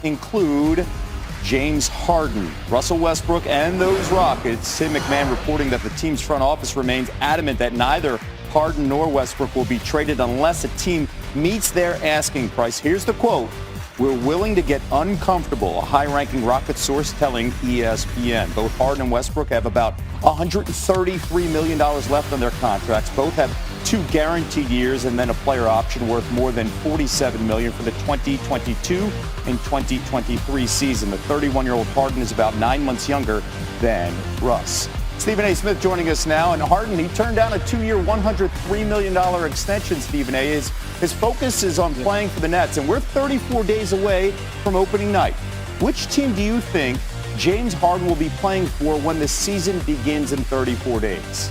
include James Harden, Russell Westbrook, and those Rockets. Tim McMahon reporting that the team's front office remains adamant that neither Harden nor Westbrook will be traded unless a team meets their asking price. Here's the quote: "We're willing to get uncomfortable," a high-ranking Rockets source telling ESPN. Both Harden and Westbrook have about $133 million left on their contracts. Both have 2 guaranteed years and then a player option worth more than $47 million for the 2022 and 2023 season. The 31-year-old Harden is about 9 months younger than Russ. Stephen A. Smith joining us now. And Harden, he turned down a 2-year, $103 million extension, Stephen A. His focus is on playing for the Nets, and we're 34 days away from opening night. Which team do you think James Harden will be playing for when the season begins in 34 days?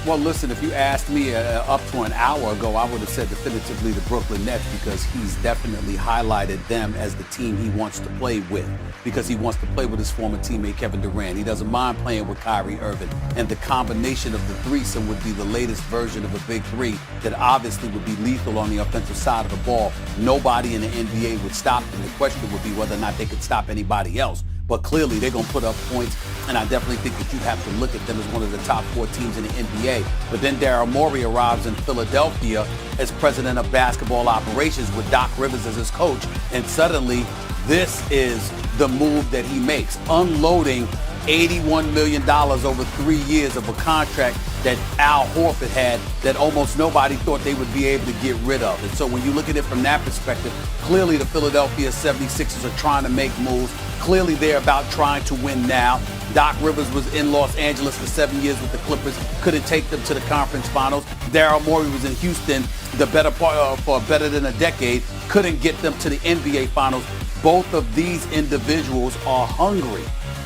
Well, listen, if you asked me up to an hour ago, I would have said definitively the Brooklyn Nets, because he's definitely highlighted them as the team he wants to play with, because he wants to play with his former teammate Kevin Durant. He doesn't mind playing with Kyrie Irving, and the combination of the threesome would be the latest version of a big three that obviously would be lethal on the offensive side of the ball. Nobody in the NBA would stop them. The question would be whether or not they could stop anybody else. But clearly, they're going to put up points, and I definitely think that you have to look at them as one of the top 4 teams in the NBA. But then Daryl Morey arrives in Philadelphia as president of basketball operations with Doc Rivers as his coach, and suddenly this is the move that he makes, unloading $81 million over 3 years of a contract that Al Horford had that almost nobody thought they would be able to get rid of. And so when you look at it from that perspective, clearly the Philadelphia 76ers are trying to make moves. Clearly they're about trying to win now. Doc Rivers was in Los Angeles for 7 years with the Clippers, couldn't take them to the conference finals. Daryl Morey was in Houston the better part for better than a decade, couldn't get them to the NBA finals. Both of these individuals are hungry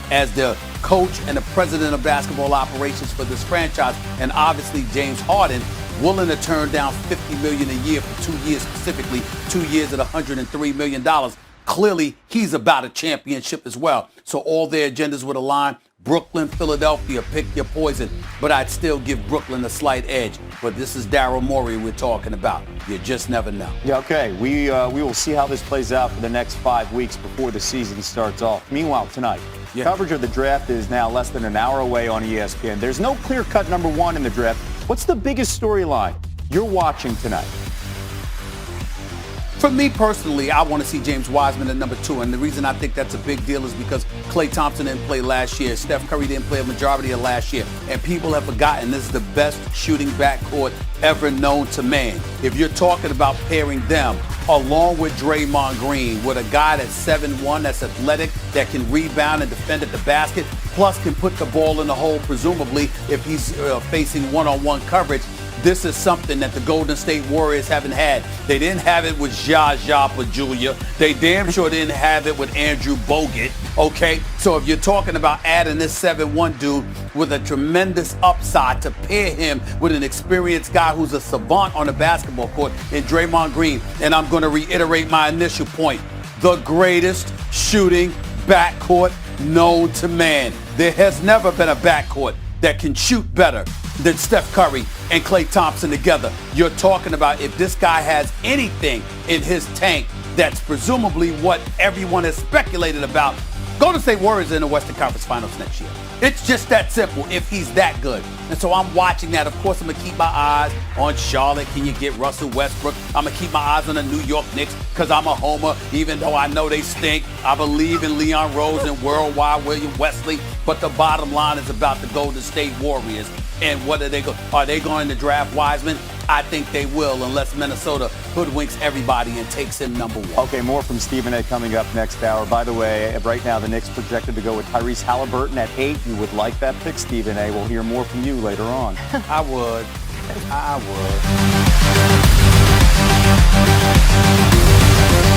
as the coach and the president of basketball operations for this franchise. And obviously James Harden willing to turn down $50 million a year for 2 years, specifically 2 years at $103 million. Clearly, he's about a championship as well. So all their agendas would align. Brooklyn, Philadelphia, pick your poison. But I'd still give Brooklyn a slight edge. But this is Daryl Morey we're talking about. You just never know. Yeah, okay. We will see how this plays out for the next 5 weeks before the season starts off. Meanwhile, tonight, coverage of the draft is now less than an hour away on ESPN. There's no clear-cut number 1 in the draft. What's the biggest storyline you're watching tonight? For me personally, I want to see James Wiseman at number 2. And the reason I think that's a big deal is because Klay Thompson didn't play last year. Steph Curry didn't play a majority of last year. And people have forgotten this is the best shooting backcourt ever known to man. If you're talking about pairing them along with Draymond Green, with a guy that's 7'1", that's athletic, that can rebound and defend at the basket, plus can put the ball in the hole, presumably, if he's facing one-on-one coverage. This is something that the Golden State Warriors haven't had. They didn't have it with Zsa Pachulia. They damn sure didn't have it with Andrew Bogut, okay? So if you're talking about adding this 7'1" dude with a tremendous upside to pair him with an experienced guy who's a savant on the basketball court in Draymond Green, and I'm going to reiterate my initial point, the greatest shooting backcourt known to man. There has never been a backcourt that can shoot better than Steph Curry and Klay Thompson together. You're talking about if this guy has anything in his tank, that's presumably what everyone has speculated about. Golden State Warriors in the Western Conference Finals next year. It's just that simple if he's that good. And so I'm watching that. Of course, I'm going to keep my eyes on Charlotte. Can you get Russell Westbrook? I'm going to keep my eyes on the New York Knicks because I'm a homer, even though I know they stink. I believe in Leon Rose and Worldwide William Wesley. But the bottom line is about the Golden State Warriors. And what are they going to draft Wiseman? I think they will, unless Minnesota hoodwinks everybody and takes him number 1. Okay, more from Stephen A. coming up next hour. By the way, right now the Knicks projected to go with Tyrese Halliburton at 8. You would like that pick, Stephen A. We'll hear more from you later on. I would. I would.